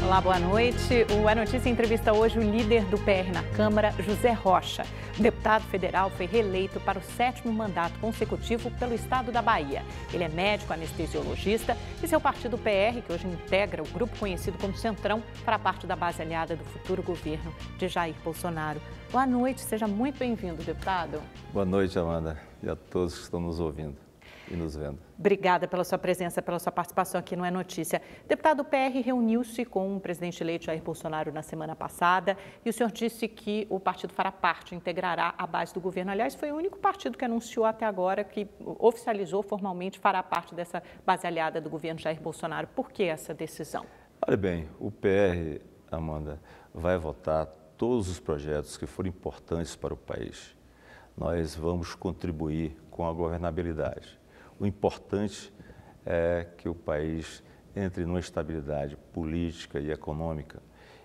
Olá, boa noite. O A Notícia entrevista hoje o líder do PR na Câmara, José Rocha. O deputado federal foi reeleito para o 7º mandato consecutivo pelo estado da Bahia. Ele é médico anestesiologista e seu partido PR, que hoje integra o grupo conhecido como Centrão, fará parte da base aliada do futuro governo de Jair Bolsonaro. Boa noite, seja muito bem-vindo, deputado. Boa noite, Amanda, e a todos que estão nos ouvindo e nos vendo. Obrigada pela sua presença, pela sua participação aqui no É Notícia. Deputado, o PR reuniu-se com o presidente eleito Jair Bolsonaro na semana passada e o senhor disse que o partido fará parte, integrará a base do governo. Aliás, foi o único partido que anunciou até agora que oficializou formalmente, fará parte dessa base aliada do governo Jair Bolsonaro. Por que essa decisão? Olha bem, o PR, Amanda, vai votar todos os projetos que forem importantes para o país. Nós vamos contribuir com a governabilidade. O importante é que o país entre numa estabilidade política e econômica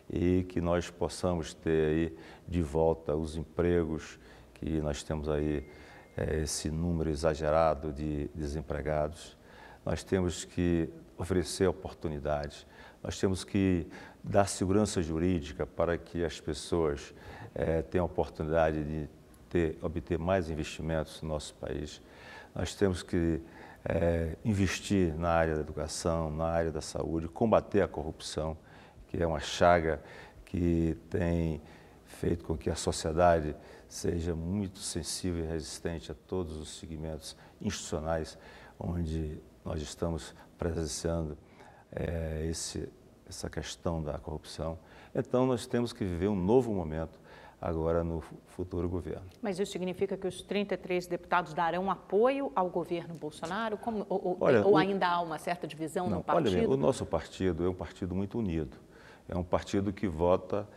e que nós possamos ter aí de volta os empregos, que nós temos aí esse número exagerado de desempregados. Nós temos que oferecer oportunidades, nós temos que dar segurança jurídica para que as pessoas tenham a oportunidade de obter mais investimentos no nosso país. Nós temos que investir na área da educação, na área da saúde, combater a corrupção, que é uma chaga que tem feito com que a sociedade seja muito sensível e resistente a todos os segmentos institucionais onde nós estamos presenciando essa questão da corrupção. Então, nós temos que viver um novo momento agora no futuro governo. Mas isso significa que os 33 deputados darão apoio ao governo Bolsonaro? Ou ainda há uma certa divisão no partido? Olha bem, o nosso partido é um partido muito unido. É um partido que vota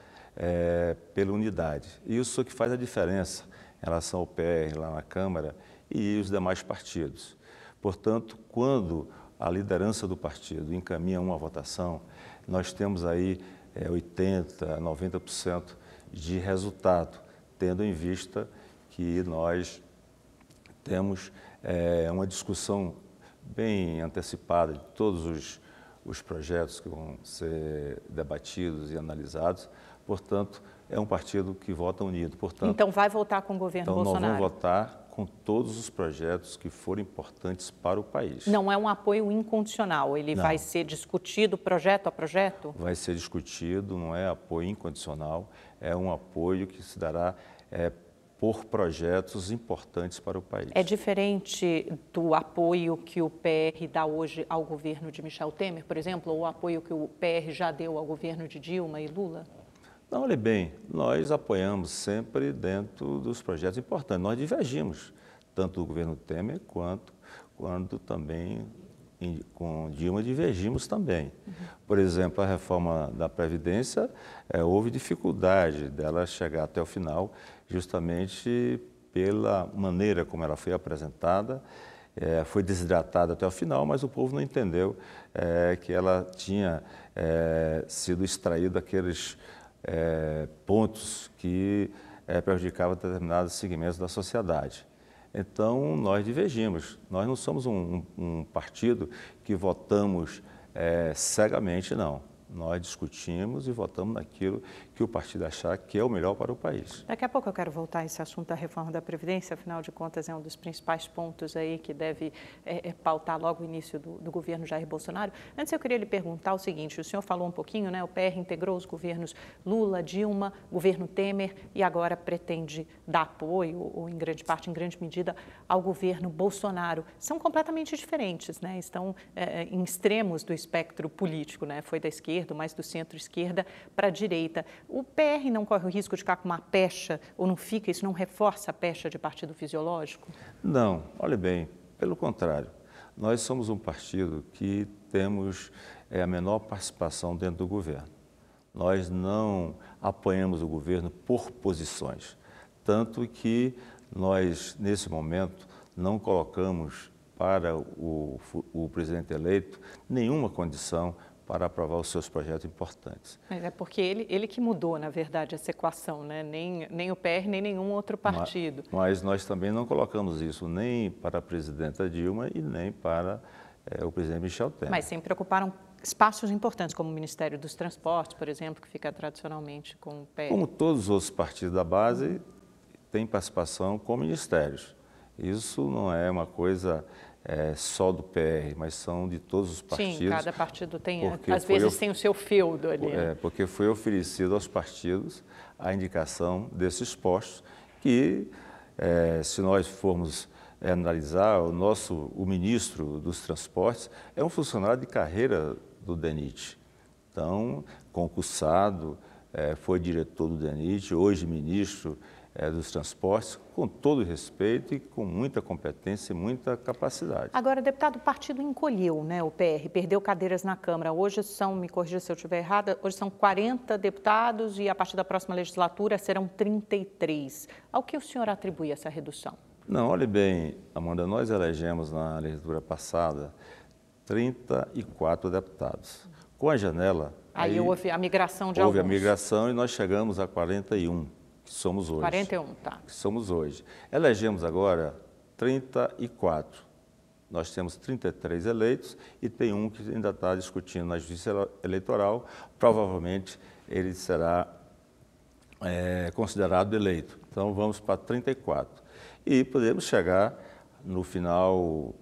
pela unidade. E isso que faz a diferença em relação ao PR lá na Câmara e os demais partidos. Portanto, quando a liderança do partido encaminha uma votação, nós temos aí 80%, 90% de resultado, tendo em vista que nós temos uma discussão bem antecipada de todos os projetos que vão ser debatidos e analisados. Portanto, é um partido que vota unido. Portanto, então vai votar com o governo Bolsonaro? Nós vamos votar com todos os projetos que forem importantes para o país. Não é um apoio incondicional, ele vai ser discutido projeto a projeto? Vai ser discutido, não é apoio incondicional, é um apoio que se dará por projetos importantes para o país. É diferente do apoio que o PR dá hoje ao governo de Michel Temer, por exemplo, ou o apoio que o PR já deu ao governo de Dilma e Lula? Não, olha bem, nós apoiamos sempre dentro dos projetos importantes. Nós divergimos, tanto do governo Temer quanto também com Dilma divergimos também. Por exemplo, a reforma da Previdência, houve dificuldade dela chegar até o final, justamente pela maneira como ela foi apresentada, foi desidratada até o final, mas o povo não entendeu que ela tinha sido extraída daqueles pontos que prejudicavam determinados segmentos da sociedade. Então, nós divergimos. Nós não somos um partido que votamos cegamente, não. Nós discutimos e votamos naquilo que o partido achar que é o melhor para o país. Daqui a pouco eu quero voltar a esse assunto da reforma da Previdência, afinal de contas é um dos principais pontos aí que deve pautar logo o início do governo Jair Bolsonaro. Antes eu queria lhe perguntar o seguinte, o senhor falou um pouquinho, né? O PR integrou os governos Lula, Dilma, governo Temer e agora pretende dar apoio, ou em grande parte, em grande medida, ao governo Bolsonaro. São completamente diferentes, né? Estão em extremos do espectro político, né? Foi da esquerda, mais do centro-esquerda para a direita. O PR não corre o risco de ficar com uma pecha, ou não fica, isso não reforça a pecha de partido fisiológico? Não, olha bem, pelo contrário. Nós somos um partido que temos a menor participação dentro do governo. Nós não apoiamos o governo por posições, tanto que nós, nesse momento, não colocamos para o presidente eleito nenhuma condição para aprovar os seus projetos importantes. Mas é porque ele que mudou, na verdade, essa equação, né? Nem o PR, nem nenhum outro partido. Mas nós também não colocamos isso nem para a presidenta Dilma e nem para o presidente Michel Temer. Mas sempre ocuparam espaços importantes, como o Ministério dos Transportes, por exemplo, que fica tradicionalmente com o PR. Como todos os outros partidos da base, tem participação com ministérios. Isso não é uma coisa só do PR, mas são de todos os partidos. Sim, cada partido tem, às vezes tem o seu feudo ali. Porque foi oferecido aos partidos a indicação desses postos que, se nós formos analisar, o ministro dos Transportes é um funcionário de carreira do DENIT. Então, concursado, foi diretor do DENIT, hoje ministro dos Transportes, com todo respeito e com muita competência e muita capacidade. Agora, deputado, o partido encolheu, né, o PR, perdeu cadeiras na Câmara. Hoje são, me corrija se eu estiver errada, hoje são 40 deputados e a partir da próxima legislatura serão 33. Ao que o senhor atribui essa redução? Não, olhe bem, Amanda, nós elegemos na legislatura passada 34 deputados. Com a janela... Aí houve a migração de alguns. Houve a migração e nós chegamos a 41, que somos hoje. 41, tá. Que somos hoje. Elegemos agora 34. Nós temos 33 eleitos e tem um que ainda está discutindo na Justiça Eleitoral. Provavelmente ele será considerado eleito. Então vamos para 34. E podemos chegar no final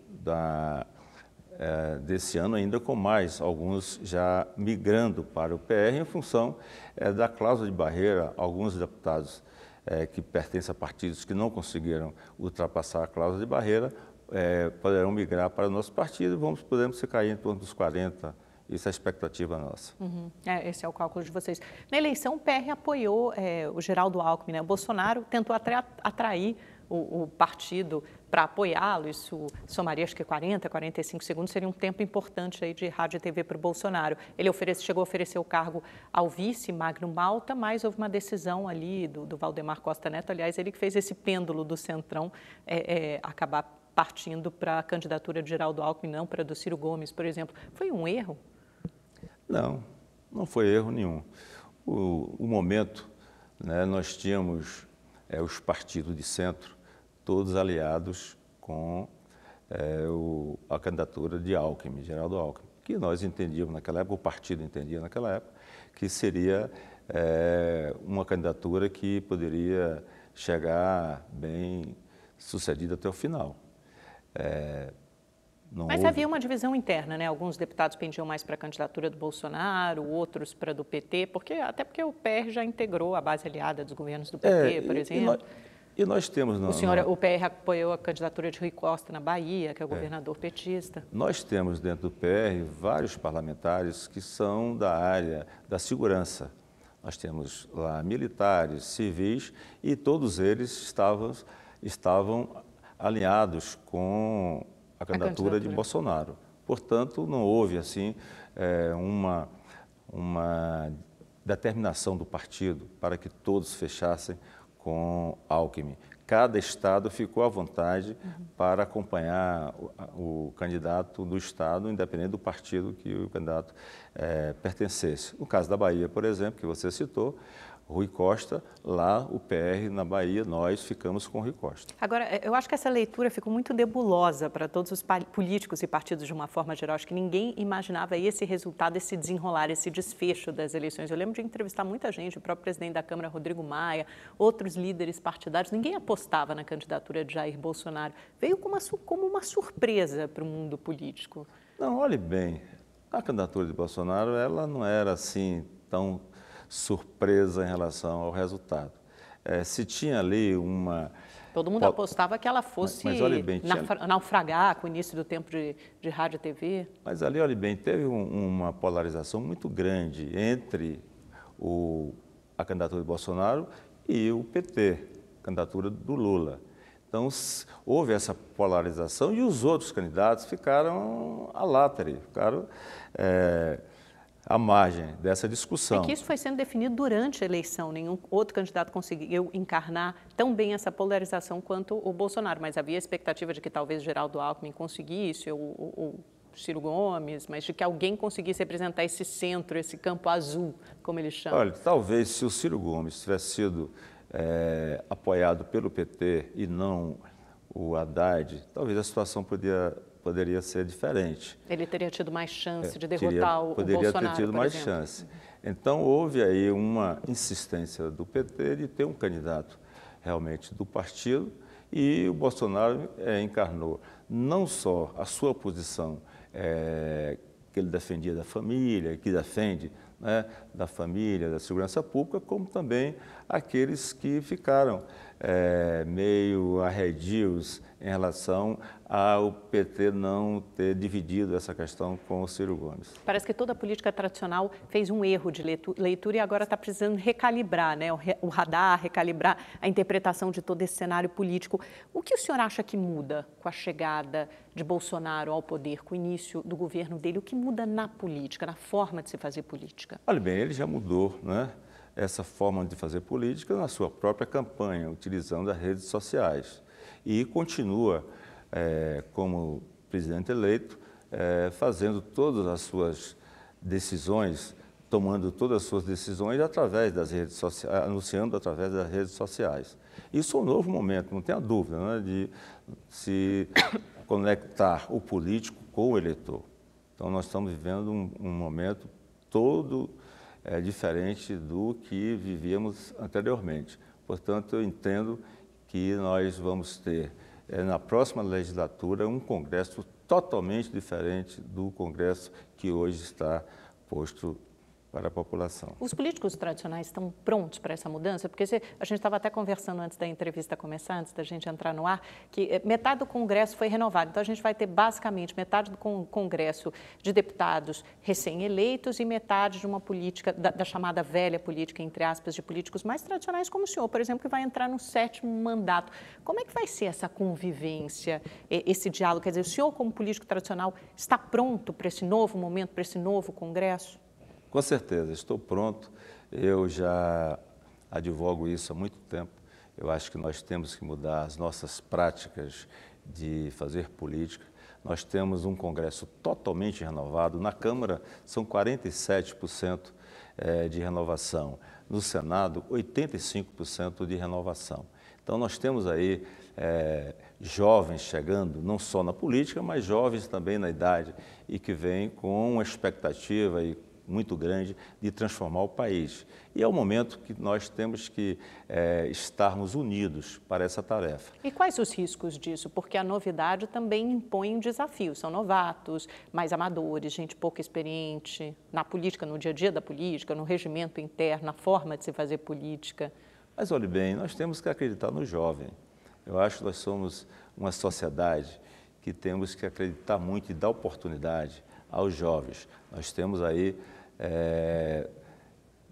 desse ano ainda com mais, alguns já migrando para o PR em função da cláusula de barreira. Alguns deputados que pertencem a partidos que não conseguiram ultrapassar a cláusula de barreira poderão migrar para o nosso partido e podemos cair em torno dos 40. Isso é a expectativa nossa. Uhum. Esse é o cálculo de vocês. Na eleição, o PR apoiou o Geraldo Alckmin, né? O Bolsonaro tentou atrair o partido para apoiá-lo, isso somaria acho que 40, 45 segundos, seria um tempo importante aí de rádio e TV para o Bolsonaro. Ele chegou a oferecer o cargo ao vice, Magno Malta, mas houve uma decisão ali do Valdemar Costa Neto, aliás, ele que fez esse pêndulo do Centrão acabar partindo para a candidatura de Geraldo Alckmin, não para do Ciro Gomes, por exemplo. Foi um erro? Não, não foi erro nenhum. O momento, né, nós tínhamos os partidos de centro, todos aliados com a candidatura de Alckmin, Geraldo Alckmin, que nós entendíamos naquela época, o partido entendia naquela época, que seria uma candidatura que poderia chegar bem sucedida até o final. Mas havia uma divisão interna, né? Alguns deputados pendiam mais para a candidatura do Bolsonaro, outros para do PT, até porque o PR já integrou a base aliada dos governos do PT, por exemplo. E nós temos... O PR apoiou a candidatura de Rui Costa na Bahia, que é o governador petista. Nós temos dentro do PR vários parlamentares que são da área da segurança. Nós temos lá militares, civis, e todos eles estavam alinhados com a candidatura de Bolsonaro. Portanto, não houve assim uma determinação do partido para que todos fechassem com Alckmin. Cada estado ficou à vontade para acompanhar o candidato do estado, independente do partido que o candidato pertencesse. No caso da Bahia, por exemplo, que você citou, Rui Costa, lá o PR na Bahia, nós ficamos com Rui Costa. Agora, eu acho que essa leitura ficou muito nebulosa para todos os políticos e partidos de uma forma geral. Acho que ninguém imaginava esse resultado, esse desenrolar, esse desfecho das eleições. Eu lembro de entrevistar muita gente, o próprio presidente da Câmara, Rodrigo Maia, outros líderes partidários. Ninguém apostava na candidatura de Jair Bolsonaro. Veio como uma surpresa para o mundo político. Não, olhe bem, a candidatura de Bolsonaro, ela não era assim tão surpresa em relação ao resultado. Se tinha ali uma... Todo mundo apostava que ela fosse naufragar com o início do tempo de rádio e TV. Mas ali, olha bem, teve uma polarização muito grande entre a candidatura de Bolsonaro e o PT, a candidatura do Lula. Então, houve essa polarização e os outros candidatos ficaram à látare, ficaram... à margem dessa discussão. É que isso foi sendo definido durante a eleição. Nenhum outro candidato conseguiu encarnar tão bem essa polarização quanto o Bolsonaro. Mas havia a expectativa de que talvez Geraldo Alckmin conseguisse, ou Ciro Gomes, mas de que alguém conseguisse representar esse centro, esse campo azul, como eles chamam. Olha, talvez se o Ciro Gomes tivesse sido apoiado pelo PT e não o Haddad, talvez a situação podia poderia ser diferente. Ele teria tido mais chance de derrotar o Bolsonaro, poderia ter tido mais exemplo. chance. Então, houve aí uma insistência do PT de ter um candidato realmente do partido, e o Bolsonaro encarnou não só a sua posição que ele defendia da família, que defende, né, da família, da segurança pública, como também aqueles que ficaram meio arredios em relação ao PT não ter dividido essa questão com o Ciro Gomes. Parece que toda a política tradicional fez um erro de leitura e agora está precisando recalibrar, né, o radar, recalibrar a interpretação de todo esse cenário político. O que o senhor acha que muda com a chegada de Bolsonaro ao poder, com o início do governo dele? O que muda na política, na forma de se fazer política? Olha bem, ele já mudou, né, essa forma de fazer política na sua própria campanha, utilizando as redes sociais. E continua, como presidente eleito, fazendo todas as suas decisões, tomando todas as suas decisões através das redes sociais, anunciando através das redes sociais. Isso é um novo momento, não tenha dúvida, né, de se conectar o político com o eleitor. Então, nós estamos vivendo um momento todo diferente do que vivíamos anteriormente. Portanto, eu entendo que nós vamos ter, na próxima legislatura, um Congresso totalmente diferente do Congresso que hoje está posto para a população. Os políticos tradicionais estão prontos para essa mudança? Porque a gente estava até conversando antes da entrevista começar, antes da gente entrar no ar, que metade do Congresso foi renovado. Então, a gente vai ter basicamente metade do Congresso de deputados recém-eleitos e metade de uma política, da chamada velha política, entre aspas, de políticos mais tradicionais, como o senhor, por exemplo, que vai entrar no 7º mandato. Como é que vai ser essa convivência, esse diálogo? Quer dizer, o senhor, como político tradicional, está pronto para esse novo momento, para esse novo Congresso? Com certeza, estou pronto. Eu já advogo isso há muito tempo. Eu acho que nós temos que mudar as nossas práticas de fazer política. Nós temos um Congresso totalmente renovado. Na Câmara, são 47% de renovação. No Senado, 85% de renovação. Então, nós temos aí jovens chegando, não só na política, mas jovens também na idade, e que vêm com uma expectativa muito grande de transformar o país. E é o momento que nós temos que estarmos unidos para essa tarefa. E quais os riscos disso? Porque a novidade também impõe um desafio. São novatos, mais amadores, gente pouco experiente na política, no dia a dia da política, no regimento interno, na forma de se fazer política. Mas, olhe bem, nós temos que acreditar no jovem. Eu acho que nós somos uma sociedade que temos que acreditar muito e dar oportunidade aos jovens. Nós temos aí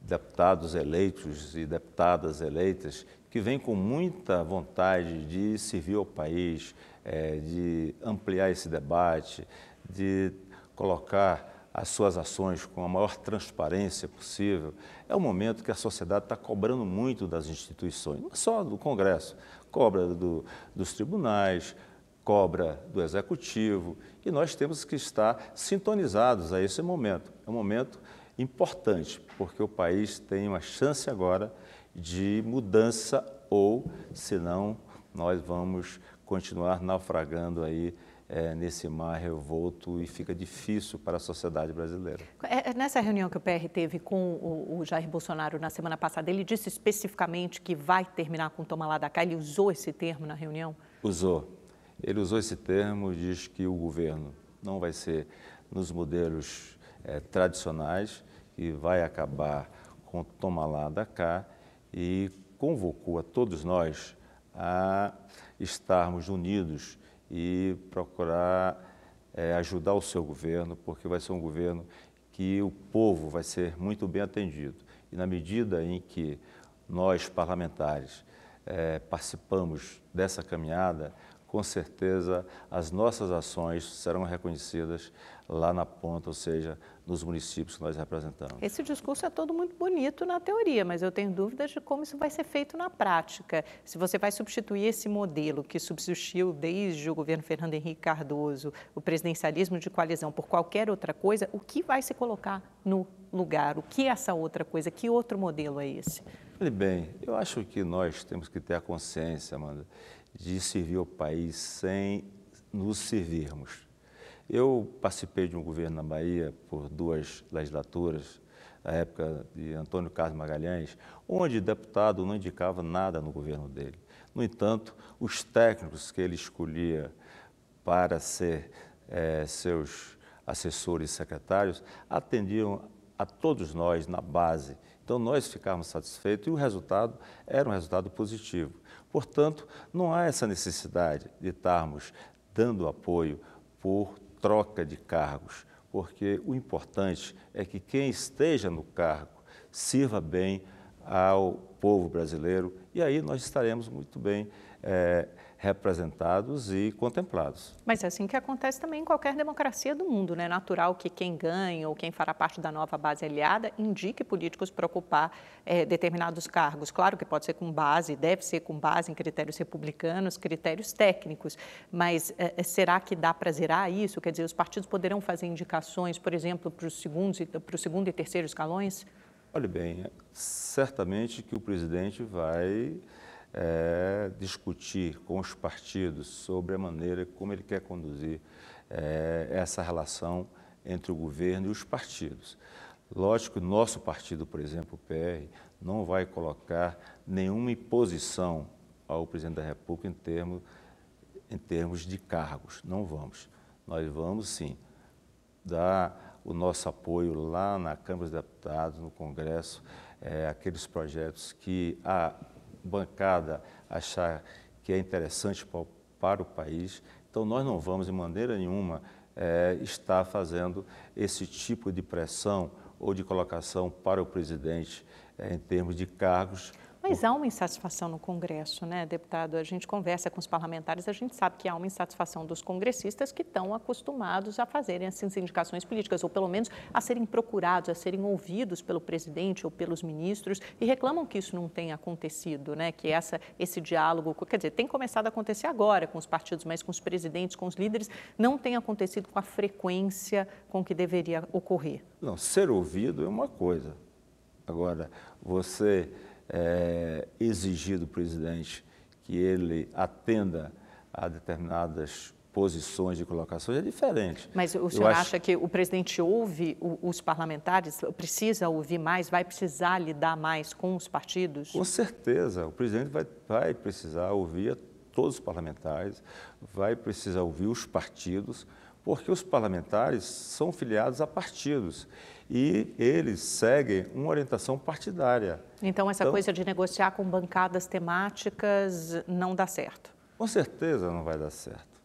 deputados eleitos e deputadas eleitas que vêm com muita vontade de servir ao país, de ampliar esse debate, de colocar as suas ações com a maior transparência possível. É um momento que a sociedade está cobrando muito das instituições, não só do Congresso, cobra dos tribunais, cobra do Executivo, e nós temos que estar sintonizados a esse momento. É um momento importante, porque o país tem uma chance agora de mudança, ou, senão, nós vamos continuar naufragando aí nesse mar revolto e fica difícil para a sociedade brasileira. Nessa reunião que o PR teve com o Jair Bolsonaro na semana passada, ele disse especificamente que vai terminar com toma lá da cá? Ele usou esse termo na reunião? Usou. Ele usou esse termo, diz que o governo não vai ser nos modelos tradicionais, que vai acabar com toma lá da cá, e convocou a todos nós a estarmos unidos e procurar ajudar o seu governo, porque vai ser um governo que o povo vai ser muito bem atendido. E na medida em que nós, parlamentares, participamos dessa caminhada, com certeza as nossas ações serão reconhecidas lá na ponta, ou seja, nos municípios que nós representamos. Esse discurso é todo muito bonito na teoria, mas eu tenho dúvidas de como isso vai ser feito na prática. Se você vai substituir esse modelo que substituiu desde o governo Fernando Henrique Cardoso, o presidencialismo de coalizão, por qualquer outra coisa, o que vai se colocar no lugar? O que é essa outra coisa? Que outro modelo é esse? Olha bem, eu acho que nós temos que ter a consciência, Amanda, de servir o país sem nos servirmos. Eu participei de um governo na Bahia por 2 legislaturas, na época de Antônio Carlos Magalhães, onde o deputado não indicava nada no governo dele. No entanto, os técnicos que ele escolhia para ser seus assessores e secretários atendiam a todos nós na base. Então, nós ficávamos satisfeitos e o resultado era um resultado positivo. Portanto, não há essa necessidade de estarmos dando apoio por troca de cargos, porque o importante é que quem esteja no cargo sirva bem ao povo brasileiro e aí nós estaremos muito bem representados e contemplados. Mas é assim que acontece também em qualquer democracia do mundo, né? É natural que quem ganha ou quem fará parte da nova base aliada indique políticos para ocupar determinados cargos. Claro que pode ser com base, deve ser com base em critérios republicanos, critérios técnicos, mas será que dá para zerar isso? Quer dizer, os partidos poderão fazer indicações, por exemplo, para o segundo e terceiro escalões? Olha bem, certamente que o presidente vai discutir com os partidos sobre a maneira como ele quer conduzir essa relação entre o governo e os partidos. Lógico que o nosso partido, por exemplo, o PR, não vai colocar nenhuma imposição ao presidente da República em termos de cargos, não vamos. Nós vamos, sim, dar o nosso apoio lá na Câmara dos Deputados, no Congresso, aqueles projetos que a bancada achar que é interessante para o país. Então, nós não vamos, de maneira nenhuma, estar fazendo esse tipo de pressão ou de colocação para o presidente em termos de cargos. Mas há uma insatisfação no Congresso, né, deputado? A gente conversa com os parlamentares, a gente sabe que há uma insatisfação dos congressistas que estão acostumados a fazerem essas indicações políticas, ou pelo menos a serem procurados, a serem ouvidos pelo presidente ou pelos ministros, e reclamam que isso não tenha acontecido, né? Que esse diálogo, quer dizer, tem começado a acontecer agora com os partidos, mas com os presidentes, com os líderes, não tem acontecido com a frequência com que deveria ocorrer. Não, ser ouvido é uma coisa. Agora, você exigir do presidente que ele atenda a determinadas posições de colocações é diferente. Mas o senhor acha que o presidente ouve os parlamentares, precisa ouvir mais, vai precisar lidar mais com os partidos? Com certeza, o presidente vai precisar ouvir todos os parlamentares, vai precisar ouvir os partidos, porque os parlamentares são filiados a partidos e eles seguem uma orientação partidária. Então, essa coisa de negociar com bancadas temáticas não dá certo? Com certeza não vai dar certo.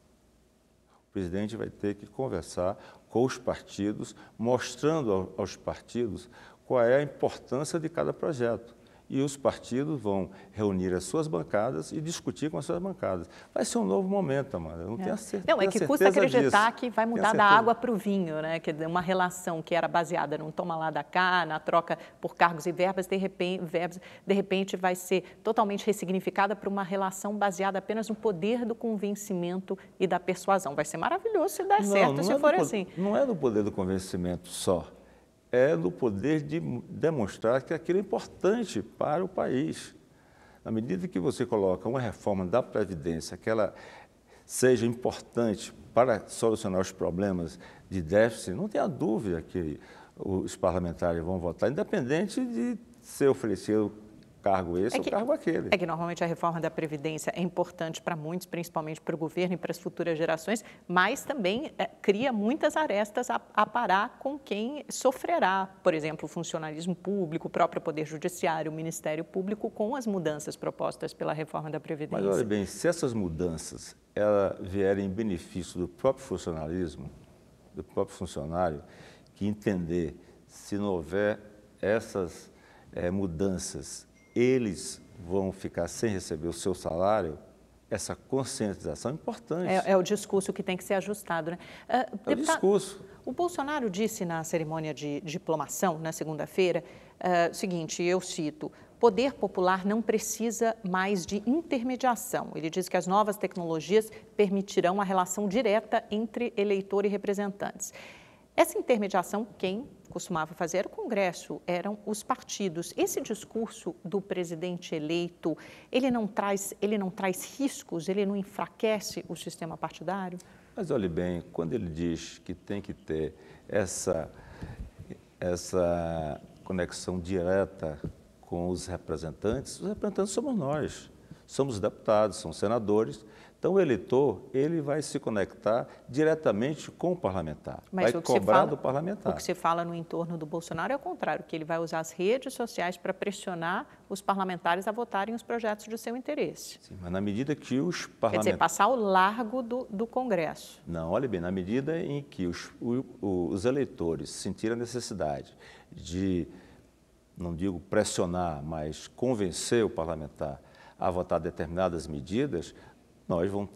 O presidente vai ter que conversar com os partidos, mostrando aos partidos qual é a importância de cada projeto. E os partidos vão reunir as suas bancadas e discutir com as suas bancadas. Vai ser um novo momento, Amanda, eu não tenho certeza. Não, é que custa acreditar que vai mudar da água para o vinho, né? Que uma relação que era baseada no toma lá da cá, na troca por cargos e verbas, de repente vai ser totalmente ressignificada para uma relação baseada apenas no poder do convencimento e da persuasão. Vai ser maravilhoso se der certo, se for assim. Não é do poder do convencimento só. É no poder de demonstrar que aquilo é importante para o país. Na medida que você coloca uma reforma da Previdência, que ela seja importante para solucionar os problemas de déficit, não tenha dúvida que os parlamentares vão votar, independente de ser oferecido cargo esse ou cargo aquele. É que normalmente a reforma da Previdência é importante para muitos, principalmente para o governo e para as futuras gerações, mas também cria muitas arestas a parar com quem sofrerá, por exemplo, o funcionalismo público, o próprio Poder Judiciário, o Ministério Público, com as mudanças propostas pela reforma da Previdência. Mas olha bem, se essas mudanças vierem em benefício do próprio funcionalismo, do próprio funcionário, que entender se não houver essas mudanças, eles vão ficar sem receber o seu salário, essa conscientização é importante. É o discurso que tem que ser ajustado, né? É o discurso. O Bolsonaro disse na cerimônia de diplomação, na segunda-feira, o seguinte, eu cito, poder popular não precisa mais de intermediação. Ele diz que as novas tecnologias permitirão a relação direta entre eleitor e representantes. Essa intermediação, quem costumava fazer era o Congresso, eram os partidos. Esse discurso do presidente eleito, ele não traz riscos, ele não enfraquece o sistema partidário? Mas olhe bem, quando ele diz que tem que ter essa conexão direta com os representantes somos nós, somos deputados, somos senadores. Então, o eleitor, ele vai se conectar diretamente com o parlamentar, Mas vai cobrar do parlamentar. O que se fala no entorno do Bolsonaro é o contrário, que ele vai usar as redes sociais para pressionar os parlamentares a votarem os projetos de seu interesse. Sim, mas na medida que os parlamentares... Quer dizer, passar ao largo do Congresso. Não, olha bem, na medida em que os eleitores sentirem a necessidade de, não digo pressionar, mas convencer o parlamentar a votar determinadas medidas, nós vamos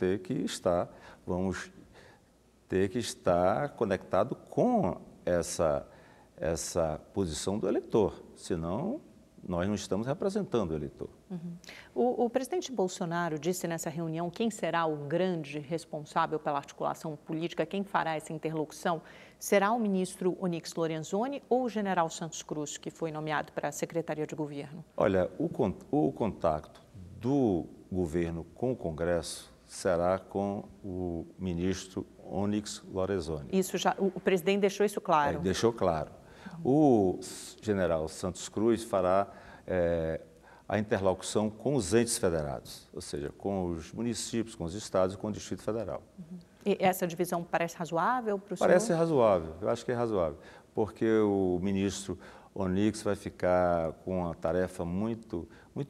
ter que estar conectado com essa posição do eleitor, senão nós não estamos representando o eleitor. Uhum. O presidente Bolsonaro disse nessa reunião quem será o grande responsável pela articulação política, quem fará essa interlocução. Será o ministro Onyx Lorenzoni ou o general Santos Cruz, que foi nomeado para a Secretaria de Governo? Olha, o contato do governo com o Congresso será com o ministro Onyx Lorenzoni. Isso já, o presidente deixou isso claro? Deixou claro. O general Santos Cruz fará a interlocução com os entes federados, ou seja, com os municípios, com os estados e com o Distrito Federal. Uhum. E essa divisão parece razoável para o senhor? Parece razoável, eu acho que é razoável, porque o ministro Onyx vai ficar com uma tarefa muito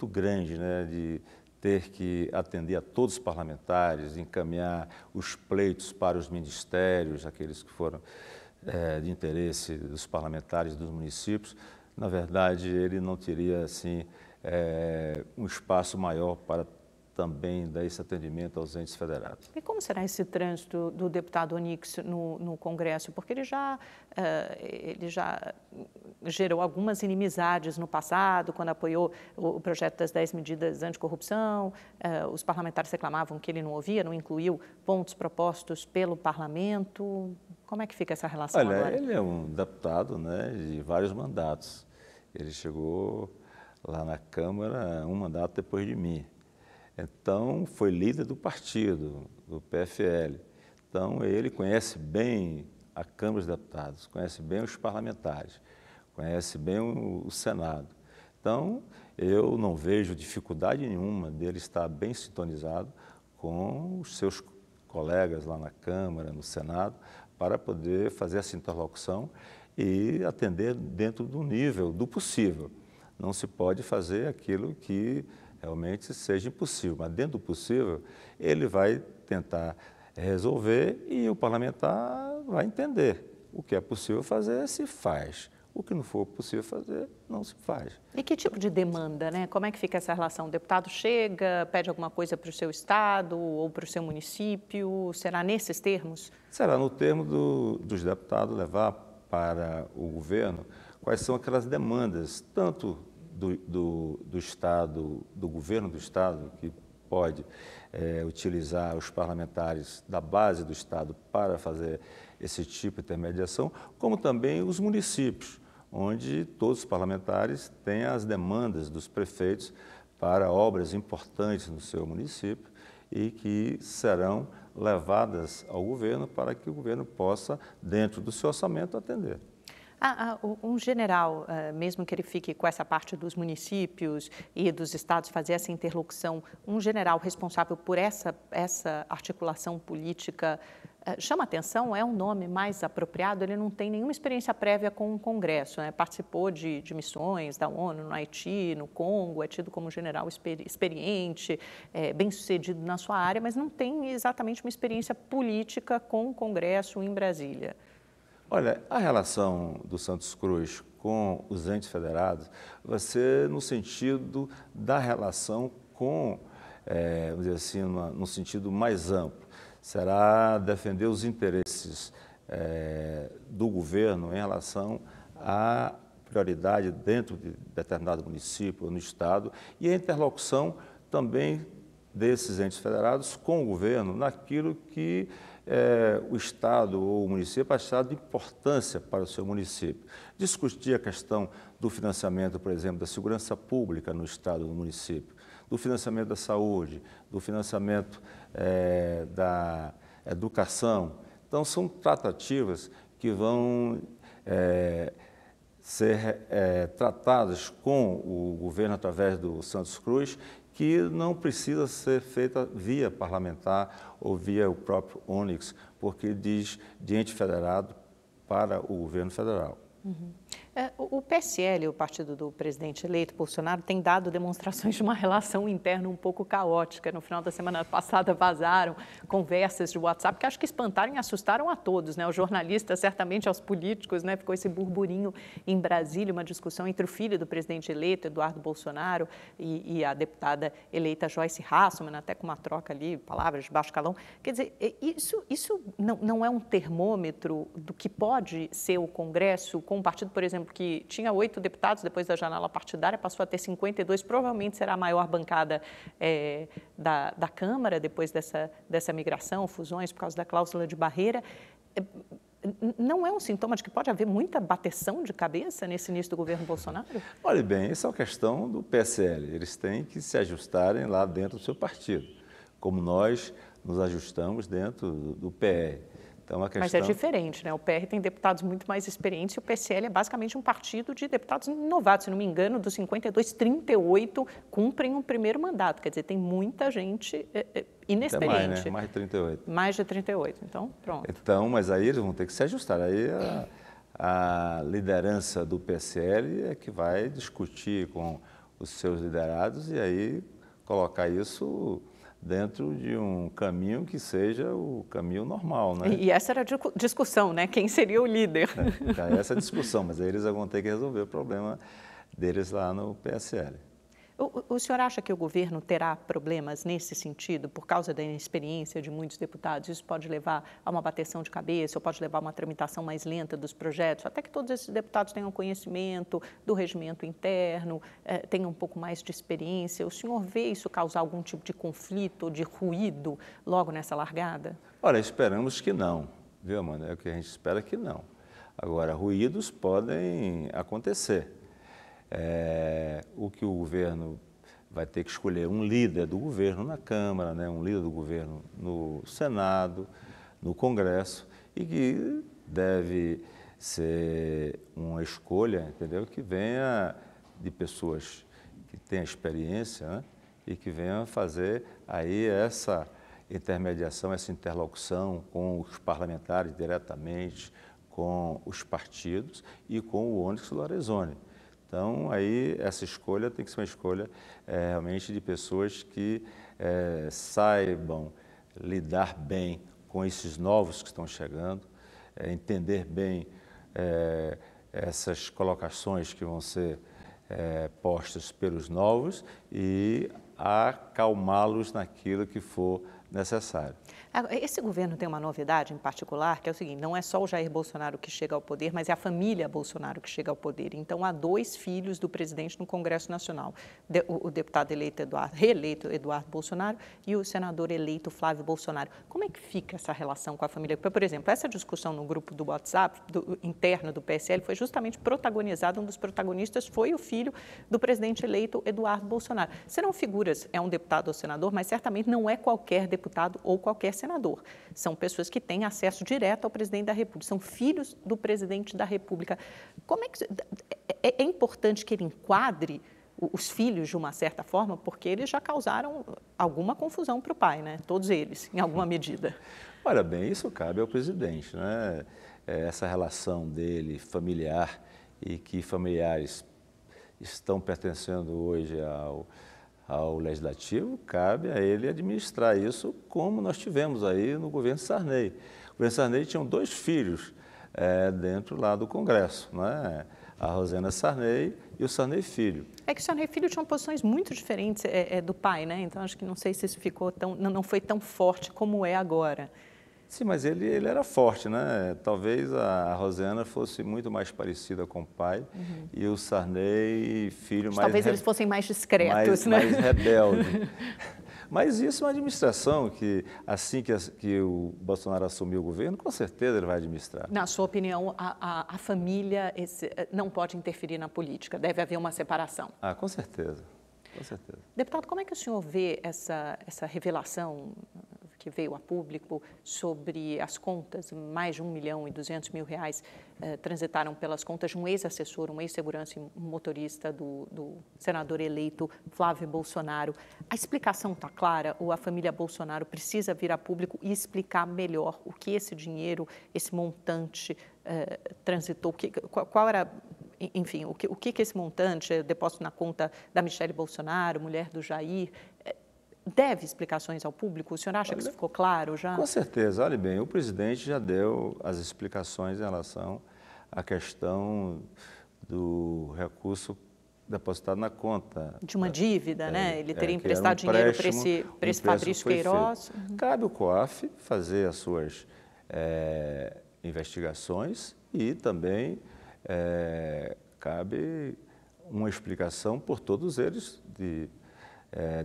grande, né, de ter que atender a todos os parlamentares, encaminhar os pleitos para os ministérios, aqueles que foram de interesse dos parlamentares dos municípios. Na verdade, ele não teria assim um espaço maior para também dar esse atendimento aos entes federados. E como será esse trânsito do deputado Onyx no Congresso? Porque ele já gerou algumas inimizades no passado, quando apoiou o projeto das 10 medidas anticorrupção. Os parlamentares reclamavam que ele não ouvia, não incluiu pontos propostos pelo parlamento. Como é que fica essa relação agora? Olha, ele é um deputado, né, de vários mandatos. Ele chegou lá na Câmara um mandato depois de mim. Então, foi líder do partido, do PFL. Então, ele conhece bem a Câmara dos Deputados, conhece bem os parlamentares, conhece bem o Senado. Então, eu não vejo dificuldade nenhuma dele estar bem sintonizado com os seus colegas lá na Câmara, no Senado, para poder fazer essa interlocução e atender dentro do nível do possível. Não se pode fazer aquilo que realmente seja impossível, mas dentro do possível ele vai tentar resolver e o parlamentar vai entender. O que é possível fazer, se faz. O que não for possível fazer, não se faz. E que tipo de demanda, né? Como é que fica essa relação? O deputado chega, pede alguma coisa para o seu estado ou para o seu município? Será nesses termos? Será no termo dos deputados levar para o governo quais são aquelas demandas, tanto do Estado, do governo do Estado, que pode utilizar os parlamentares da base do Estado para fazer esse tipo de intermediação, como também os municípios, onde todos os parlamentares têm as demandas dos prefeitos para obras importantes no seu município e que serão levadas ao governo para que o governo possa, dentro do seu orçamento, atender. Um general, mesmo que ele fique com essa parte dos municípios e dos estados, fazer essa interlocução, um general responsável por essa articulação política chama atenção? É um nome mais apropriado? Ele não tem nenhuma experiência prévia com o Congresso, né? Participou de missões da ONU no Haiti, no Congo, é tido como general experiente, bem-sucedido na sua área, mas não tem exatamente uma experiência política com o Congresso em Brasília. Olha, a relação do Santos Cruz com os entes federados vai ser no sentido da relação com, vamos dizer assim, no sentido mais amplo. Será defender os interesses do governo em relação à prioridade dentro de determinado município ou no estado e a interlocução também desses entes federados com o governo naquilo que o Estado ou o município achar de importância para o seu município. Discutir a questão do financiamento, por exemplo, da segurança pública no Estado ou no município, do financiamento da saúde, do financiamento da educação. Então, são tratativas que vão ser tratadas com o governo através do Santos Cruz, que não precisa ser feita via parlamentar ou via o próprio Onyx, porque diz de ente federado para o governo federal. Uhum. O PSL, o partido do presidente eleito, Bolsonaro, tem dado demonstrações de uma relação interna um pouco caótica. No final da semana passada vazaram conversas de WhatsApp que acho que espantaram e assustaram a todos, né? Os jornalistas, certamente aos políticos, né? Ficou esse burburinho em Brasília, uma discussão entre o filho do presidente eleito, Eduardo Bolsonaro, e a deputada eleita Joyce Hasselmann, até com uma troca ali, palavras de baixo calão. Quer dizer, isso não é um termômetro do que pode ser o Congresso, com um partido, por exemplo, que tinha 8 deputados depois da janela partidária, passou a ter 52, provavelmente será a maior bancada da Câmara depois dessa migração, fusões por causa da cláusula de barreira. Não é um sintoma de que pode haver muita bateção de cabeça nesse início do governo Bolsonaro? Olha bem, essa é uma questão do PSL. Eles têm que se ajustarem lá dentro do seu partido, como nós nos ajustamos dentro do PR. Então, Mas é diferente, né? O PR tem deputados muito mais experientes e o PSL é basicamente um partido de deputados novatos. Se não me engano, dos 52, 38 cumprem um primeiro mandato. Quer dizer, tem muita gente inexperiente. Até mais, né? Mais de 38. Mais de 38, então pronto. Então, mas aí eles vão ter que se ajustar. Aí a liderança do PSL é que vai discutir com os seus liderados e aí colocar isso dentro de um caminho que seja o caminho normal, né? E essa era a discussão, né? Quem seria o líder? Essa é a discussão, mas aí eles vão ter que resolver o problema deles lá no PSL. O senhor acha que o governo terá problemas nesse sentido, por causa da inexperiência de muitos deputados? Isso pode levar a uma bateção de cabeça, ou pode levar a uma tramitação mais lenta dos projetos, até que todos esses deputados tenham conhecimento do regimento interno, tenham um pouco mais de experiência. O senhor vê isso causar algum tipo de conflito ou de ruído logo nessa largada? Olha, esperamos que não, viu, Amanda? É o que a gente espera que não. Agora, ruídos podem acontecer. O que o governo vai ter que escolher um líder do governo na Câmara, né, um líder do governo no Senado, no Congresso, e que deve ser uma escolha, entendeu, que venha de pessoas que tenham experiência, né, e que venham fazer aí essa intermediação, essa interlocução com os parlamentares diretamente, com os partidos e com o Onyx Lorenzoni. Então, aí, essa escolha tem que ser uma escolha realmente de pessoas que saibam lidar bem com esses novos que estão chegando, entender bem essas colocações que vão ser postas pelos novos e acalmá-los naquilo que for necessário. Esse governo tem uma novidade em particular, que é o seguinte, não é só o Jair Bolsonaro que chega ao poder, mas é a família Bolsonaro que chega ao poder. Então, há 2 filhos do presidente no Congresso Nacional, o deputado reeleito Eduardo Bolsonaro e o senador eleito Flávio Bolsonaro. Como é que fica essa relação com a família? Por exemplo, essa discussão no grupo do WhatsApp, interno do PSL, foi justamente protagonizada, um dos protagonistas foi o filho do presidente eleito Eduardo Bolsonaro. Serão figuras, é um deputado ou senador, mas certamente não é qualquer deputado ou qualquer senador. São pessoas que têm acesso direto ao presidente da República, são filhos do presidente da República. Como é que é importante que ele enquadre os filhos de uma certa forma, porque eles já causaram alguma confusão para o pai, né? Todos eles, em alguma medida. Olha bem, isso cabe ao presidente, né? Essa relação dele familiar e que familiares estão pertencendo hoje ao Legislativo, cabe a ele administrar isso, como nós tivemos aí no governo Sarney. O governo Sarney tinha 2 filhos dentro lá do Congresso, né? A Rosena Sarney e o Sarney Filho. É que o Sarney Filho tinha posições muito diferentes do pai, né? Então, acho que não sei se isso ficou não foi tão forte como é agora. Sim, mas ele era forte, né? Talvez a Rosena fosse muito mais parecida com o pai e o Sarney Filho mais... Talvez eles fossem mais discretos, né? Mais rebelde. Mas isso é uma administração que, assim que o Bolsonaro assumiu o governo, com certeza ele vai administrar. Na sua opinião, a família não pode interferir na política? Deve haver uma separação? Ah, com certeza. Com certeza. Deputado, como é que o senhor vê essa revelação que veio a público sobre as contas, mais de R$1.200.000 transitaram pelas contas de um ex-assessor, um ex-segurança e um motorista do senador eleito Flávio Bolsonaro. A explicação está clara ou a família Bolsonaro precisa vir a público e explicar melhor o que esse dinheiro, esse montante transitou, qual era, enfim, o que esse montante, depósito na conta da Michele Bolsonaro, mulher do Jair, deve explicações ao público? O senhor acha que isso ficou claro já? Com certeza. Olha bem, o presidente já deu as explicações em relação à questão do recurso depositado na conta. De uma dívida, né? Ele teria emprestado dinheiro para esse Fabrício Queiroz. Cabe ao COAF fazer as suas investigações e também cabe uma explicação por todos eles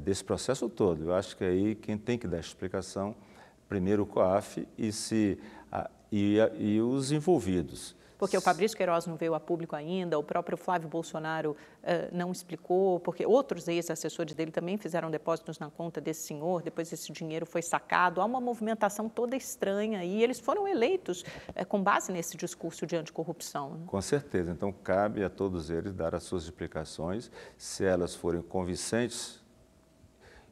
desse processo todo. Eu acho que aí quem tem que dar explicação, primeiro o COAF e os envolvidos. Porque o Fabrício Queiroz não veio a público ainda, o próprio Flávio Bolsonaro não explicou, porque outros ex-assessores dele também fizeram depósitos na conta desse senhor, depois esse dinheiro foi sacado. Há uma movimentação toda estranha e eles foram eleitos com base nesse discurso de anticorrupção. Né? Com certeza. Então, cabe a todos eles dar as suas explicações. Se elas forem convincentes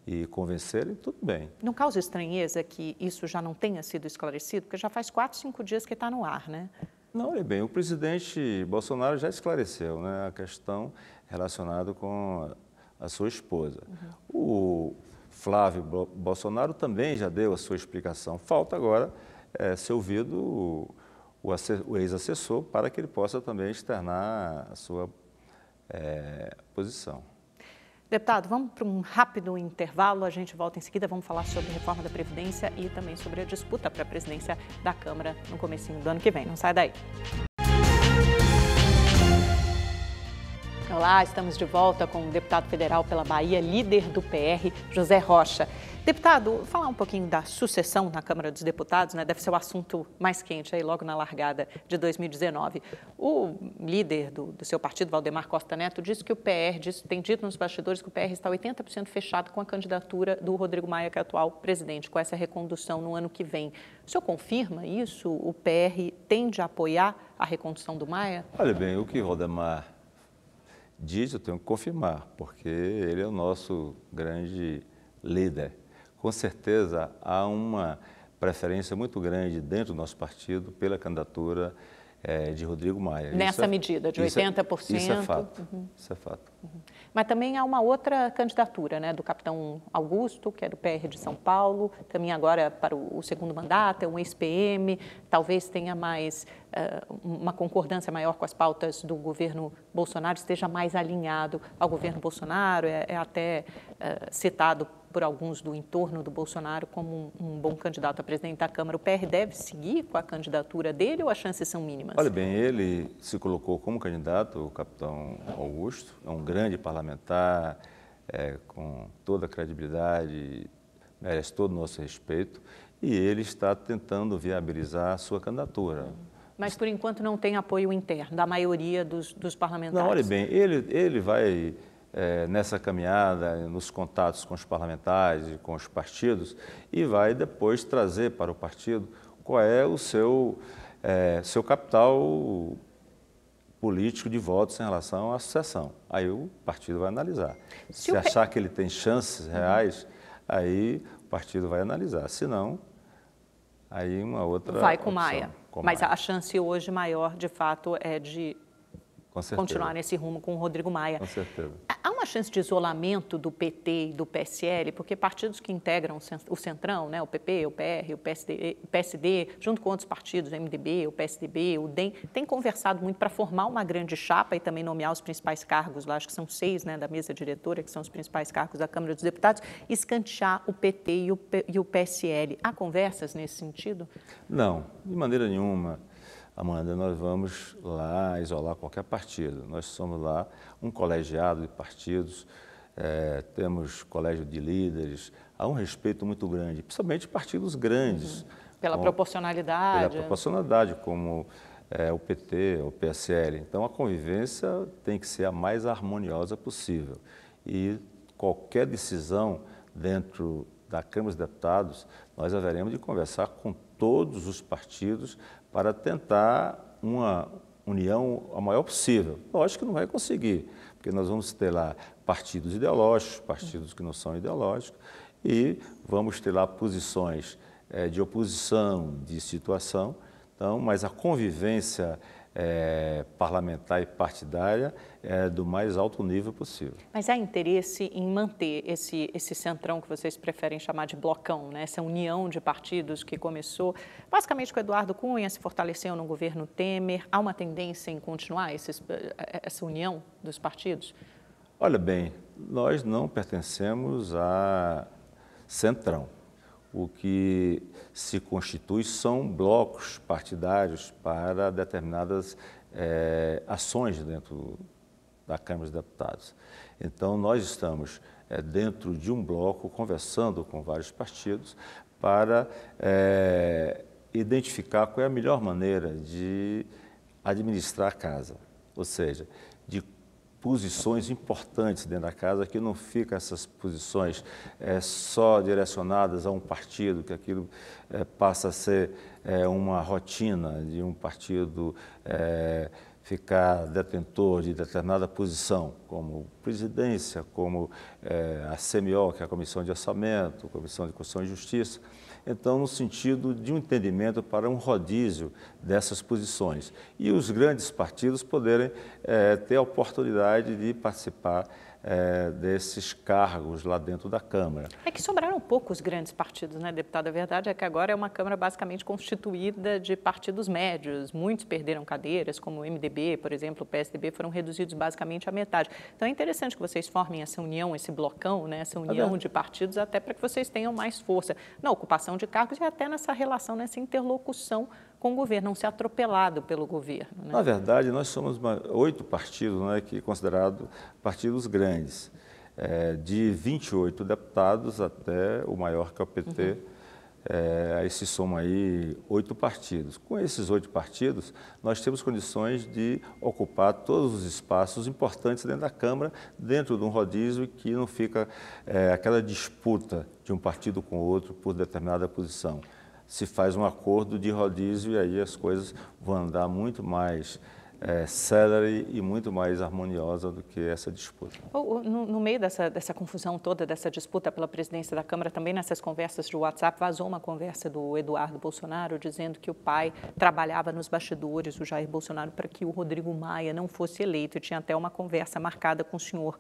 e convencerem, tudo bem. Não causa estranheza que isso já não tenha sido esclarecido? Porque já faz 4, 5 dias que está no ar, né? Não, olha bem, o presidente Bolsonaro já esclareceu, né, a questão relacionada com a sua esposa. O Flávio Bolsonaro também já deu a sua explicação. Falta agora ser ouvido o ex-assessor para que ele possa também externar a sua posição. Deputado, vamos para um rápido intervalo, a gente volta em seguida, vamos falar sobre a reforma da Previdência e também sobre a disputa para a presidência da Câmara no comecinho do ano que vem. Não sai daí. Olá, estamos de volta com o deputado federal pela Bahia, líder do PR, José Rocha. Deputado, falar um pouquinho da sucessão na Câmara dos Deputados, né? Deve ser o assunto mais quente aí logo na largada de 2019. O líder do seu partido, Valdemar Costa Neto, disse que o PR, tem dito nos bastidores que o PR está 80% fechado com a candidatura do Rodrigo Maia, que é atual presidente, com essa recondução no ano que vem. O senhor confirma isso? O PR tende a apoiar a recondução do Maia? Olha bem, o que o Valdemar diz, eu tenho que confirmar, porque ele é o nosso grande líder. Com certeza, há uma preferência muito grande dentro do nosso partido pela candidatura de Rodrigo Maia. Nessa medida, de 80%? Isso é fato, isso é fato. Mas também há uma outra candidatura, né, do capitão Augusto, que é do PR de São Paulo, caminha agora para o segundo mandato, é um ex-PM, talvez tenha mais uma concordância maior com as pautas do governo Bolsonaro, esteja mais alinhado ao governo Bolsonaro, é até citado por alguns do entorno do Bolsonaro como um bom candidato a presidente da Câmara. O PR deve seguir com a candidatura dele ou as chances são mínimas? Olha bem, ele se colocou como candidato, o capitão Augusto, é um grande parlamentar, com toda a credibilidade, merece todo o nosso respeito, e ele está tentando viabilizar a sua candidatura. Mas, por enquanto, não tem apoio interno da maioria dos parlamentares? Não, olha bem, ele vai nessa caminhada, nos contatos com os parlamentares e com os partidos, e vai depois trazer para o partido qual é o seu capital político de votos em relação à sucessão. Aí o partido vai analisar. Se achar que ele tem chances reais, aí o partido vai analisar. Se não, aí uma outra vai com opção, Maia. Mas a chance hoje maior, de fato, é de continuar nesse rumo com o Rodrigo Maia. Com certeza. Há uma chance de isolamento do PT e do PSL, porque partidos que integram o Centrão, né, o PP, o PR, o PSD, junto com outros partidos, o MDB, o PSDB, o DEM, têm conversado muito para formar uma grande chapa e também nomear os principais cargos, lá acho que são 6, né, da mesa diretora, que são os principais cargos da Câmara dos Deputados, escantear o PT e o PSL. Há conversas nesse sentido? Não, de maneira nenhuma. Amanda, nós vamos lá isolar qualquer partido. Nós somos lá um colegiado de partidos, temos colégio de líderes, há um respeito muito grande, principalmente partidos grandes. Pela proporcionalidade. Pela proporcionalidade, como o PT, o PSL. Então, a convivência tem que ser a mais harmoniosa possível. E qualquer decisão dentro da Câmara dos Deputados, nós haveremos de conversar com todos os partidos para tentar uma união a maior possível. Lógico que não vai conseguir, porque nós vamos ter lá partidos ideológicos, partidos que não são ideológicos, e vamos ter lá posições de oposição, de situação, então, mas a convivência parlamentar e partidária é do mais alto nível possível. Mas há interesse em manter esse centrão que vocês preferem chamar de blocão, né? Essa união de partidos que começou basicamente com Eduardo Cunha, se fortaleceu no governo Temer. Há uma tendência em continuar essa união dos partidos? Olha bem, nós não pertencemos a centrão. O que se constitui são blocos partidários para determinadas ações dentro da Câmara dos Deputados. Então, nós estamos dentro de um bloco, conversando com vários partidos para identificar qual é a melhor maneira de administrar a casa, ou seja, de posições importantes dentro da casa, que não fica essas posições só direcionadas a um partido, que aquilo passa a ser uma rotina de um partido ficar detentor de determinada posição, como presidência, como a CMO, que é a Comissão de Orçamento, Comissão de Constituição e Justiça. Então, no sentido de um entendimento para um rodízio dessas posições. E os grandes partidos poderem ter a oportunidade de participar desses cargos lá dentro da Câmara. É que sobraram poucos grandes partidos, né, deputado? A verdade é que agora é uma Câmara basicamente constituída de partidos médios. Muitos perderam cadeiras, como o MDB, por exemplo, o PSDB, foram reduzidos basicamente à metade. Então é interessante que vocês formem essa união, esse blocão, né, essa união de partidos, até para que vocês tenham mais força na ocupação de cargos e até nessa relação, nessa interlocução com o governo, não ser atropelado pelo governo. Né? Na verdade, nós somos 8 partidos, né, que considerados partidos grandes, de 28 deputados até o maior, que é o PT, aí se soma aí 8 partidos. Com esses 8 partidos, nós temos condições de ocupar todos os espaços importantes dentro da Câmara, dentro de um rodízio que não fica aquela disputa de um partido com o outro por determinada posição. Se faz um acordo de rodízio e aí as coisas vão andar muito mais célere e muito mais harmoniosa do que essa disputa. No meio dessa confusão toda, dessa disputa pela presidência da Câmara, também nessas conversas de WhatsApp, vazou uma conversa do Eduardo Bolsonaro dizendo que o pai trabalhava nos bastidores, o Jair Bolsonaro, para que o Rodrigo Maia não fosse eleito, e tinha até uma conversa marcada com o senhor.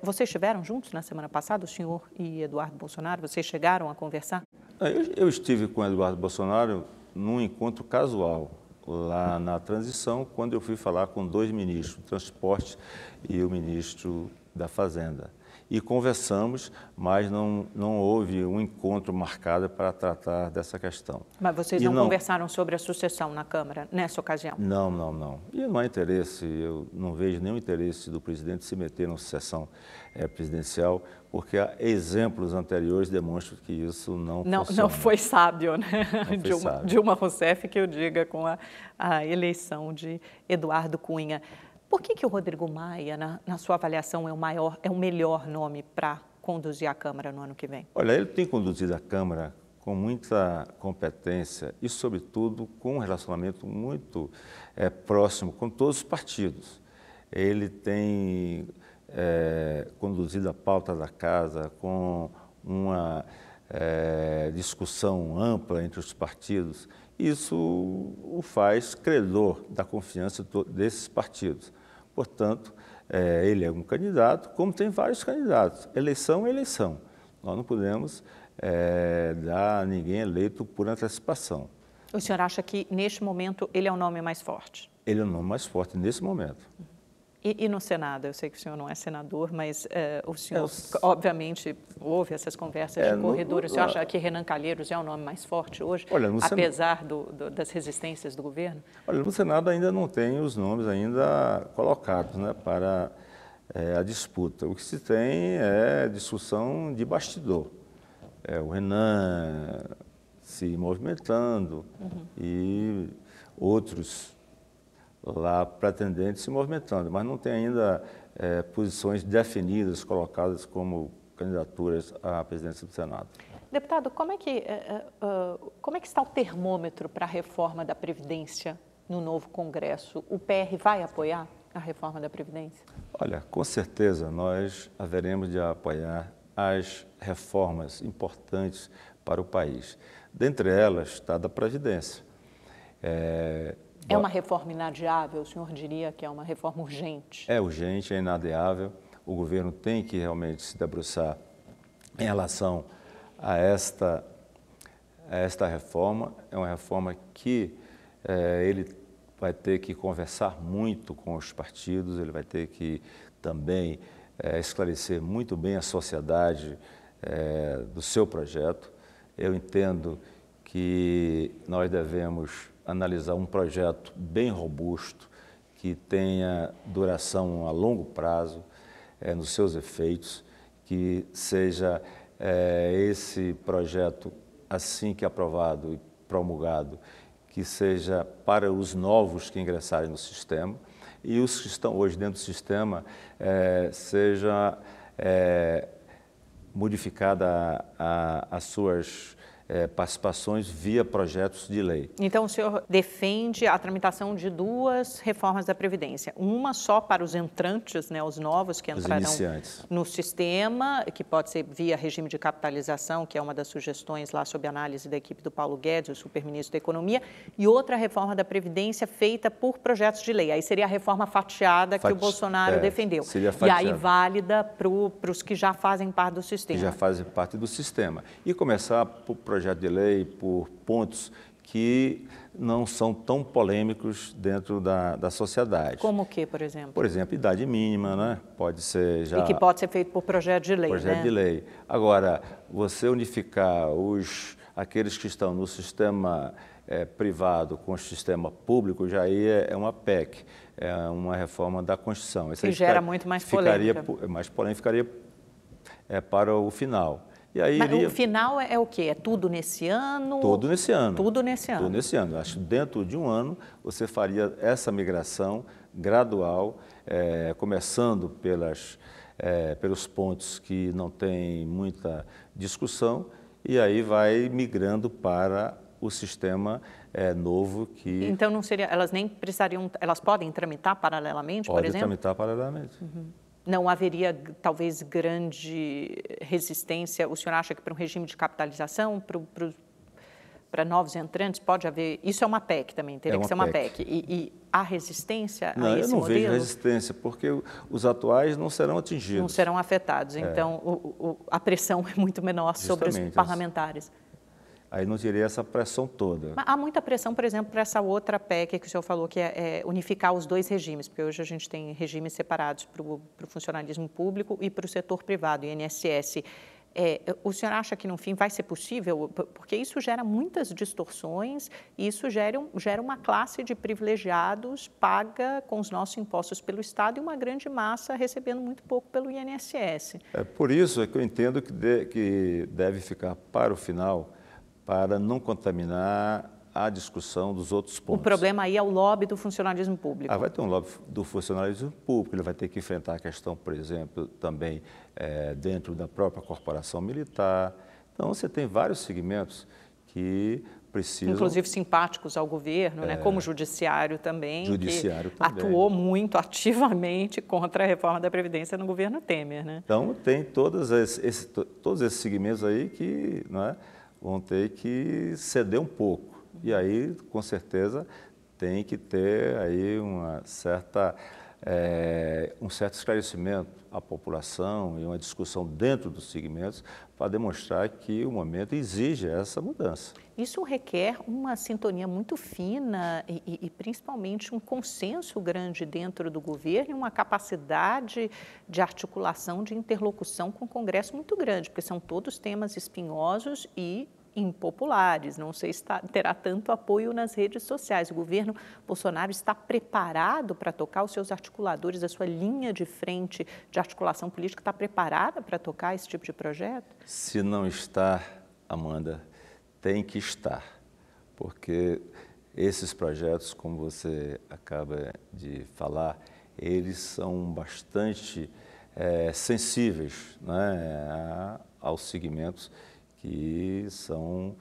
Vocês estiveram juntos na semana passada, o senhor e Eduardo Bolsonaro? Vocês chegaram a conversar? Eu estive com o Eduardo Bolsonaro num encontro casual, lá na transição, quando eu fui falar com 2 ministros, do Transporte e o ministro da Fazenda. E conversamos, mas não houve um encontro marcado para tratar dessa questão. Mas vocês não conversaram sobre a sucessão na Câmara nessa ocasião? Não. E não há interesse, eu não vejo nenhum interesse do presidente se meter na sucessão presidencial, porque há exemplos anteriores que demonstram que isso não funciona. Não foi sábio, né? Não foi sábio. Dilma Rousseff, que eu diga, com a eleição de Eduardo Cunha. Por que o Rodrigo Maia, na sua avaliação, é o melhor nome para conduzir a Câmara no ano que vem? Olha, ele tem conduzido a Câmara com muita competência e, sobretudo, com um relacionamento muito próximo com todos os partidos. Ele tem conduzido a pauta da casa com uma discussão ampla entre os partidos. Isso o faz credor da confiança desses partidos. Portanto, ele é um candidato, como tem vários candidatos. Eleição é eleição. Nós não podemos dar ninguém eleito por antecipação. O senhor acha que, neste momento, ele é o nome mais forte? Ele é o nome mais forte nesse momento. E no Senado? Eu sei que o senhor não é senador, mas o senhor, obviamente, ouve essas conversas de corredor. O senhor acha que Renan Calheiros é o nome mais forte hoje, apesar das resistências do governo? Olha, no Senado ainda não tem os nomes ainda colocados, né, para a disputa. O que se tem é discussão de bastidor. O Renan se movimentando e outros lá pretendentes se movimentando, mas não tem ainda posições definidas, colocadas como candidaturas à presidência do Senado. Deputado, como é que está o termômetro para a reforma da Previdência no novo Congresso? O PR vai apoiar a reforma da Previdência? Olha, com certeza nós haveremos de apoiar as reformas importantes para o país. Dentre elas está a da Previdência. É uma reforma inadiável? O senhor diria que é uma reforma urgente? É urgente, é inadiável. O governo tem que realmente se debruçar em relação a esta reforma. É uma reforma que ele vai ter que conversar muito com os partidos, ele vai ter que também esclarecer muito bem a sociedade do seu projeto. Eu entendo que nós devemos analisar um projeto bem robusto, que tenha duração a longo prazo nos seus efeitos, que seja esse projeto, assim que aprovado e promulgado, que seja para os novos que ingressarem no sistema e os que estão hoje dentro do sistema, seja modificada as suas participações via projetos de lei. Então, o senhor defende a tramitação de duas reformas da Previdência. Uma só para os entrantes, né, os novos que entrarão no sistema, que pode ser via regime de capitalização, que é uma das sugestões lá sob análise da equipe do Paulo Guedes, o superministro da Economia, e outra reforma da Previdência feita por projetos de lei. Aí seria a reforma fatiada que o Bolsonaro defendeu. Seria fatiada. E aí válida para os que já fazem parte do sistema. Que já fazem parte do sistema. E começar por projeto de lei, por pontos que não são tão polêmicos dentro da sociedade. Como o que, por exemplo? Por exemplo, idade mínima, né? Pode ser já... E que pode ser feito por projeto de lei, projeto de lei. Agora, você unificar aqueles que estão no sistema privado com o sistema público, já aí é uma PEC, é uma reforma da Constituição. Que gera muito mais polêmica. Mais polêmica, ficaria para o final. E aí Mas o final é o quê? É tudo nesse ano? Tudo nesse ano. Tudo nesse ano. Tudo nesse ano. Acho que dentro de um ano você faria essa migração gradual, começando pelos pontos que não tem muita discussão, e aí vai migrando para o sistema novo que... Então não seria, elas nem precisariam, elas podem tramitar paralelamente, por exemplo? Podem tramitar paralelamente. Uhum. Não haveria, talvez, grande resistência? O senhor acha que para um regime de capitalização, para novos entrantes, pode haver... Isso é uma PEC também, teria que ser uma PEC. E há resistência a esse modelo? Não, eu não vejo resistência, porque os atuais não serão atingidos. Não serão afetados. Então, a pressão é muito menor sobre os parlamentares. Aí não teria essa pressão toda. Mas há muita pressão, por exemplo, para essa outra PEC que o senhor falou, que é unificar os dois regimes, porque hoje a gente tem regimes separados para o funcionalismo público e para o setor privado, INSS. O senhor acha que, no fim, vai ser possível? Porque isso gera muitas distorções e isso gera uma classe de privilegiados paga com os nossos impostos pelo Estado e uma grande massa recebendo muito pouco pelo INSS. Por isso que eu entendo que deve ficar para o final, para não contaminar a discussão dos outros pontos. O problema aí é o lobby do funcionalismo público. Vai ter um lobby do funcionalismo público, ele vai ter que enfrentar a questão, por exemplo, também dentro da própria corporação militar. Então, você tem vários segmentos que precisam... Inclusive simpáticos ao governo, né? Como o Judiciário também, atuou muito ativamente contra a reforma da Previdência no governo Temer, né? Então, tem todos esses segmentos aí que vão ter que ceder um pouco. E aí, com certeza, tem que ter aí um certo esclarecimento à população e uma discussão dentro dos segmentos para demonstrar que o momento exige essa mudança. Isso requer uma sintonia muito fina e principalmente um consenso grande dentro do governo e uma capacidade de articulação, de interlocução com o Congresso muito grande, porque são todos temas espinhosos e impopulares, não sei se terá tanto apoio nas redes sociais. O governo Bolsonaro está preparado para tocar, os seus articuladores, a sua linha de frente de articulação política está preparada para tocar esse tipo de projeto? Se não está, Amanda, tem que estar, porque esses projetos, como você acaba de falar, eles são bastante sensíveis, né, aos segmentos que são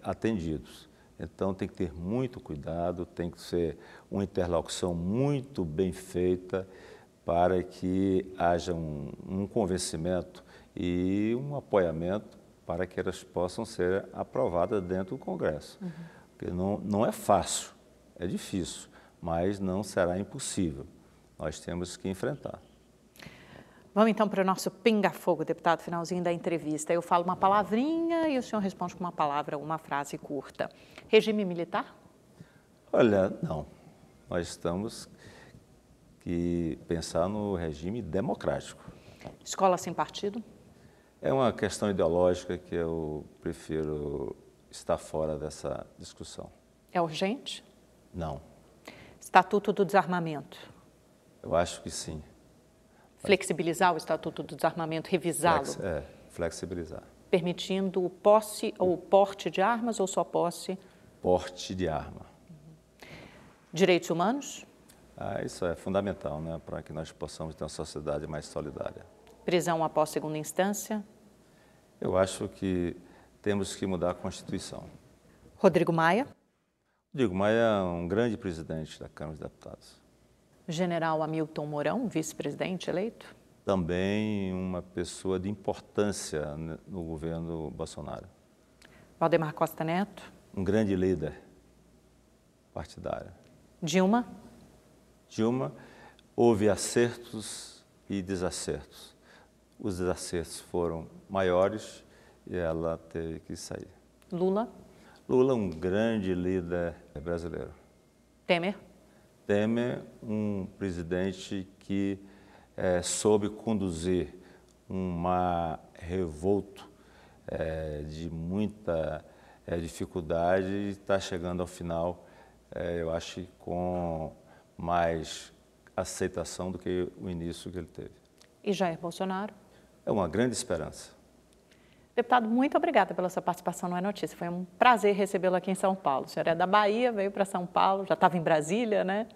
atendidos. Então tem que ter muito cuidado, tem que ser uma interlocução muito bem feita para que haja um convencimento e um apoiamento para que elas possam ser aprovadas dentro do Congresso. Porque não é fácil, é difícil, mas não será impossível. Nós temos que enfrentar. Vamos então para o nosso pinga-fogo, deputado, finalzinho da entrevista. Eu falo uma palavrinha e o senhor responde com uma palavra, uma frase curta. Regime militar? Olha, não. Nós temos que pensar no regime democrático. Escola sem partido? É uma questão ideológica que eu prefiro estar fora dessa discussão. É urgente? Não. Estatuto do Desarmamento? Eu acho que sim. Flexibilizar o Estatuto do Desarmamento, revisá-lo? Flexibilizar. Permitindo posse ou porte de armas ou só posse? Porte de arma. Direitos humanos? Isso é fundamental, né, para que nós possamos ter uma sociedade mais solidária. Prisão após segunda instância? Eu acho que temos que mudar a Constituição. Rodrigo Maia? Rodrigo Maia é um grande presidente da Câmara dos Deputados. General Hamilton Mourão, vice-presidente eleito? Também uma pessoa de importância no governo Bolsonaro. Valdemar Costa Neto? Um grande líder partidário. Dilma? Dilma, houve acertos e desacertos. Os desacertos foram maiores e ela teve que sair. Lula? Lula, um grande líder brasileiro. Temer? Temer, um presidente que soube conduzir um mar revolto de muita dificuldade e está chegando ao final, eu acho, com mais aceitação do que o início que ele teve. E Jair Bolsonaro? É uma grande esperança. Deputado, muito obrigada pela sua participação no É Notícia. Foi um prazer recebê-lo aqui em São Paulo. O senhor é da Bahia, veio para São Paulo, já estava em Brasília, né?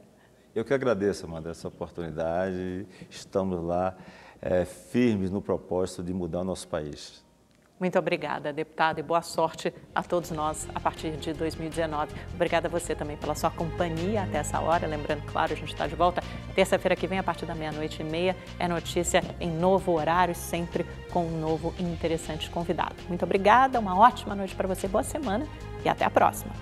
Eu que agradeço, Amanda, essa oportunidade. Estamos lá firmes no propósito de mudar o nosso país. Muito obrigada, deputado, e boa sorte a todos nós a partir de 2019. Obrigada a você também pela sua companhia até essa hora. Lembrando, claro, a gente está de volta terça-feira que vem, a partir da 00:30. É Notícia em novo horário, sempre com um novo e interessante convidado. Muito obrigada, uma ótima noite para você, boa semana e até a próxima.